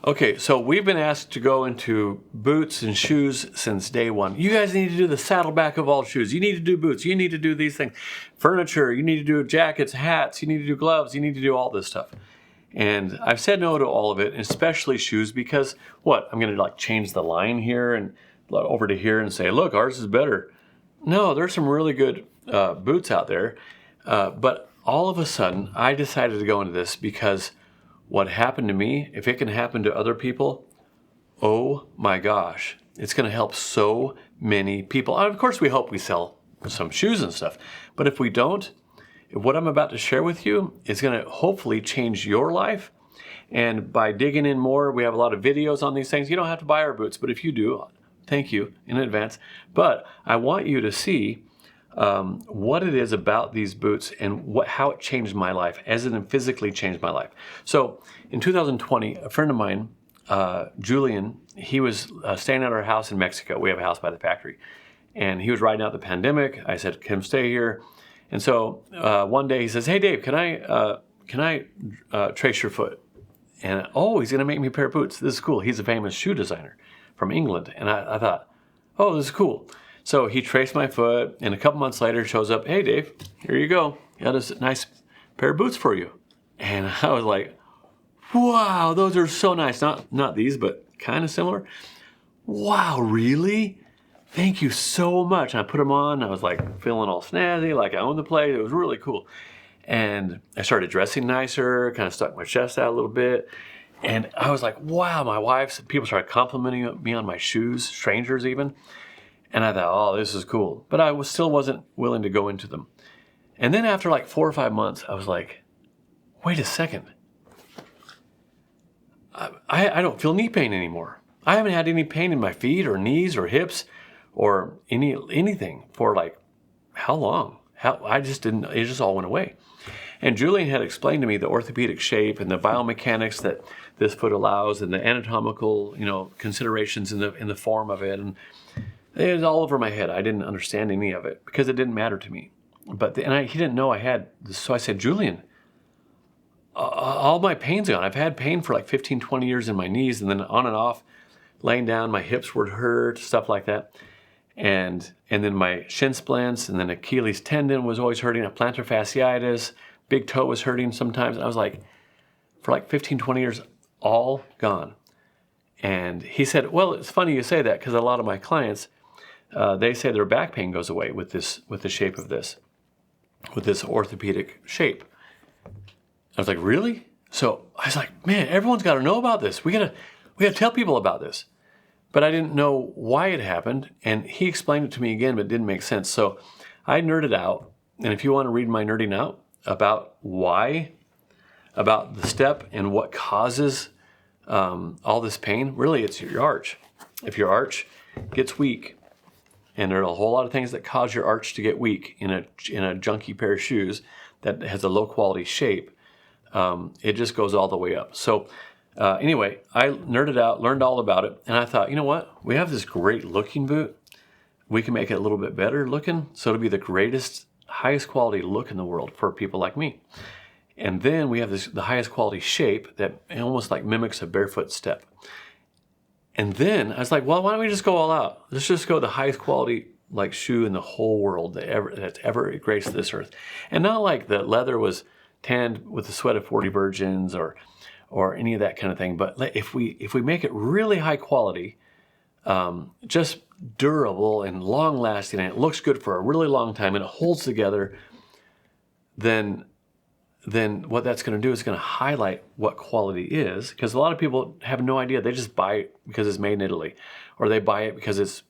Okay, so we've been asked to go into boots and shoes since day one. You guys need to do the Saddleback of all shoes. You need to do boots. You need to do these things. Furniture, you need to do jackets, hats, you need to do gloves, you need to do all this stuff. And I've said no to all of it, especially shoes, because what? I'm going to change the line here and over to here and say, look, ours is better. No, there's some really good boots out there. But all of a sudden, I decided to go into this because what happened to me, if it can happen to other people, oh my gosh, it's going to help so many people. And of course, we hope we sell some shoes and stuff. But if we don't, what I'm about to share with you is going to hopefully change your life. And by digging in more, we have a lot of videos on these things. You don't have to buy our boots, but if you do, thank you in advance. But I want you to see what it is about these boots and how it changed my life, as it physically changed my life. So in 2020, a friend of mine, Julian, he was staying at our house in Mexico. We have a house by the factory. And he was riding out the pandemic. I said, come stay here. And so one day he says, hey, Dave, can I trace your foot? And he's going to make me a pair of boots. This is cool. He's a famous shoe designer from England. And I thought, oh, this is cool. So he traced my foot, and a couple months later shows up, hey, Dave, here you go. Got a nice pair of boots for you. And I was like, wow, those are so nice. Not these, but kind of similar. Wow, really? Thank you so much. And I put them on. I was like feeling all snazzy, like I owned the place. It was really cool. And I started dressing nicer, kind of stuck my chest out a little bit. And I was like, wow, people started complimenting me on my shoes, strangers even. And I thought, oh, this is cool. But I still wasn't willing to go into them. And then after 4 or 5 months, I was like, wait a second. I don't feel knee pain anymore. I haven't had any pain in my feet or knees or hips or anything for how long? It just all went away. And Julian had explained to me the orthopedic shape and the biomechanics that this foot allows and the anatomical, considerations in the form of it. And it was all over my head. I didn't understand any of it because it didn't matter to me. He didn't know I had this. So I said, Julian, all my pain's gone. I've had pain for 15, 20 years in my knees, and then on and off, laying down, my hips would hurt, stuff like that. And then my shin splints, and then Achilles tendon was always hurting, a plantar fasciitis, big toe was hurting sometimes. And I was like, for 15, 20 years, all gone. And he said, well, it's funny you say that because a lot of my clients, they say their back pain goes away with the shape of this, with this orthopedic shape. I was like, really? So I was like, man, everyone's got to know about this. We got to tell people about this. But I didn't know why it happened, and he explained it to me again, but it didn't make sense. So I nerded out, and if you want to read my nerding out about why, about the step and what causes all this pain, really it's your arch. If your arch gets weak, and there are a whole lot of things that cause your arch to get weak in a junky pair of shoes that has a low quality shape, it just goes all the way up. So anyway, I nerded out, learned all about it, and I thought, you know what? We have this great looking boot. We can make it a little bit better looking, so it'll be the greatest, highest quality look in the world for people like me. And then we have the highest quality shape that almost mimics a barefoot step. And then I was like, well, why don't we just go all out? Let's just go the highest quality shoe in the whole world that's ever graced this earth. And not like the leather was tanned with the sweat of 40 virgins or any of that kind of thing. But if we make it really high quality, just durable and long lasting, and it looks good for a really long time, and it holds together, then what that's going to do is going to highlight what quality is, because a lot of people have no idea. They just buy it because it's made in Italy, or they buy it because it's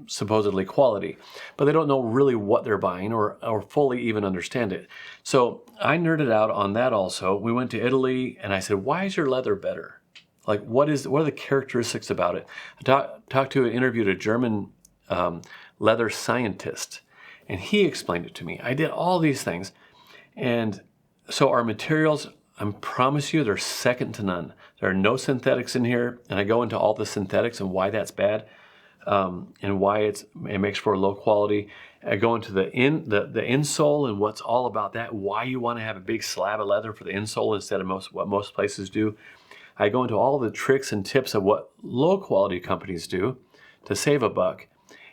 supposedly quality, but they don't know really what they're buying or fully even understand it. So I nerded out on that also. We went to Italy, and I said, why is your leather better? What are the characteristics about it? I interviewed a German leather scientist, and he explained it to me. I did all these things, and so our materials, I promise you, they're second to none. There are no synthetics in here, and I go into all the synthetics and why that's bad, and why it makes for low quality. I go into the insole and what's all about that, why you want to have a big slab of leather for the insole instead of what most places do. I go into all the tricks and tips of what low quality companies do to save a buck.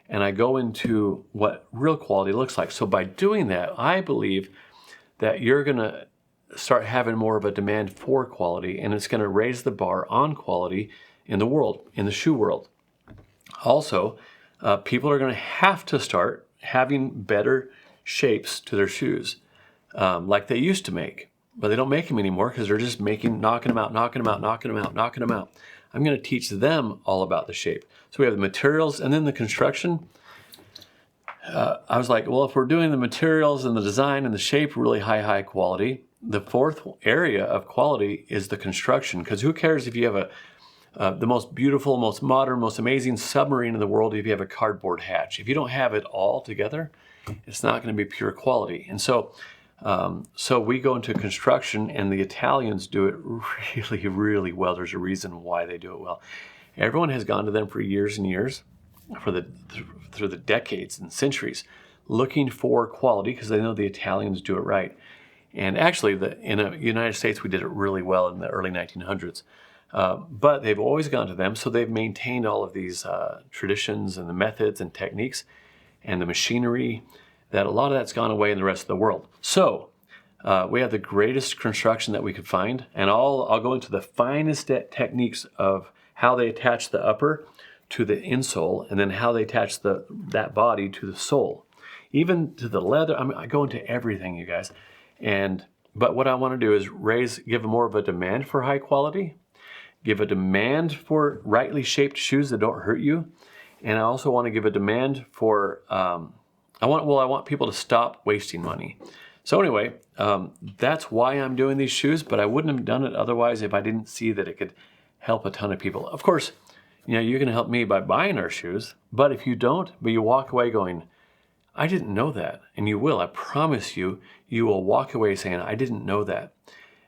And I go into what real quality looks like. So by doing that, I believe that you're going to start having more of a demand for quality, and it's going to raise the bar on quality in the world, in the shoe world. Also, people are going to have to start having better shapes to their shoes, like they used to make, but they don't make them anymore because they're just knocking them out. I'm going to teach them all about the shape. So we have the materials and then the construction. I was like, well, if we're doing the materials and the design and the shape really high quality, the fourth area of quality is the construction. Because who cares if you have the most beautiful, most modern, most amazing submarine in the world if you have a cardboard hatch? If you don't have it all together, it's not going to be pure quality. And so we go into construction, and the Italians do it really, really well. There's a reason why they do it well. Everyone has gone to them for years and years, through the decades and centuries, looking for quality because they know the Italians do it right. And actually, in the United States, we did it really well in the early 1900s. But they've always gone to them, so they've maintained all of these traditions and the methods and techniques and the machinery, that a lot of that's gone away in the rest of the world. So we have the greatest construction that we could find, and I'll go into the finest techniques of how they attach the upper to the insole, and then how they attach that body to the sole, even to the leather. I go into everything, you guys. But what I want to do is give more of a demand for high quality, give a demand for rightly shaped shoes that don't hurt you, and I also want to give a demand for I want people to stop wasting money. So anyway, that's why I'm doing these shoes, but I wouldn't have done it otherwise if I didn't see that it could help a ton of people. Of course, you're going to help me by buying our shoes, but if you don't, but you walk away going, I didn't know that, and you will, I promise you, you will walk away saying, I didn't know that.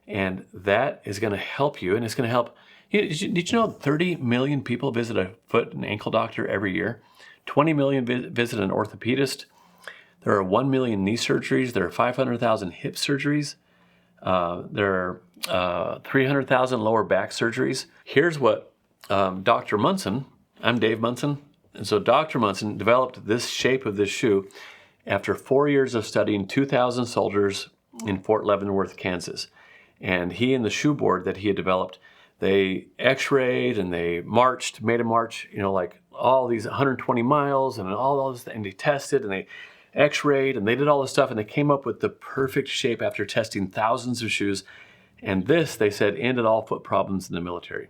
And that is going to help you, and it's going to help. Did you know 30 million people visit a foot and ankle doctor every year? 20 million visit an orthopedist. There are 1 million knee surgeries. There are 500,000 hip surgeries. There are 300,000 lower back surgeries. Here's what Dr. Munson, I'm Dave Munson, and so Dr. Munson developed this shape of this shoe after 4 years of studying 2,000 soldiers in Fort Leavenworth, Kansas. And he and the shoe board that he had developed, they x-rayed and they made a march, like all these 120 miles and all this, and they tested and they x-rayed and they did all this stuff, and they came up with the perfect shape after testing thousands of shoes. And this, they said, ended all foot problems in the military.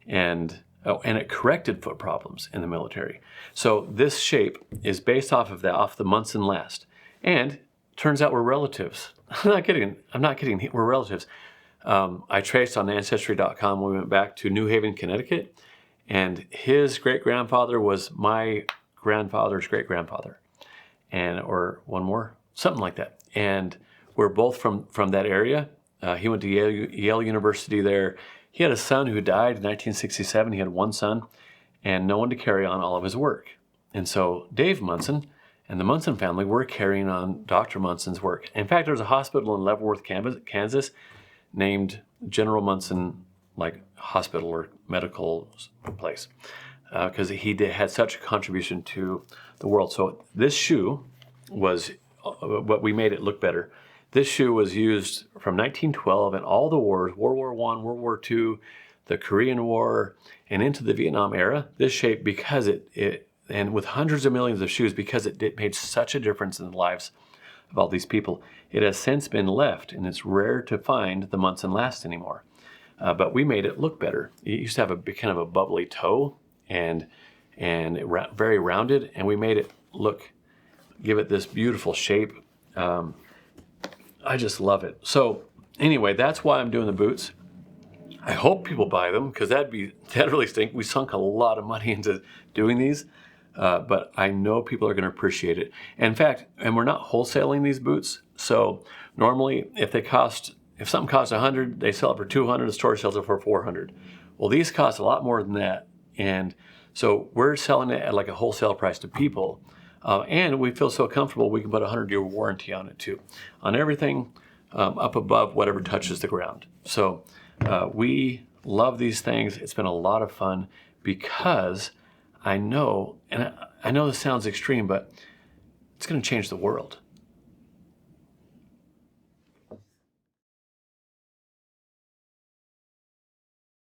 And it corrected foot problems in the military. So this shape is based off the Munson last. And turns out we're relatives. I'm not kidding. We're relatives. I traced on Ancestry.com. We went back to New Haven, Connecticut, and his great-grandfather was my grandfather's great-grandfather, or one more, something like that. And we're both from that area. He went to Yale University there. He had a son who died in 1967. He had one son and no one to carry on all of his work. And so Dave Munson and the Munson family were carrying on Dr. Munson's work. In fact, there's a hospital in Leavenworth, Kansas, named General Munson, hospital or medical place, because he had such a contribution to the world. So this shoe was what we made it look better. This shoe was used from 1912 in all the wars, World War I, World War II, the Korean War, and into the Vietnam era. This shape, because and with hundreds of millions of shoes, because it made such a difference in the lives of all these people, it has since been left, and it's rare to find the Munson last anymore. But we made it look better. It used to have a kind of a bubbly toe and very rounded, and we made it give it this beautiful shape. I just love it. So anyway, that's why I'm doing the boots. I hope people buy them, because that'd really stink. We sunk a lot of money into doing these, but I know people are going to appreciate it. In fact, and we're not wholesaling these boots. So normally, if something costs $100, they sell it for $200. The store sells it for $400. Well, these cost a lot more than that, and so we're selling it at a wholesale price to people. And we feel so comfortable we can put a 100-year warranty on it too, on everything up above whatever touches the ground. So we love these things. It's been a lot of fun because I know, and I know this sounds extreme, but it's going to change the world.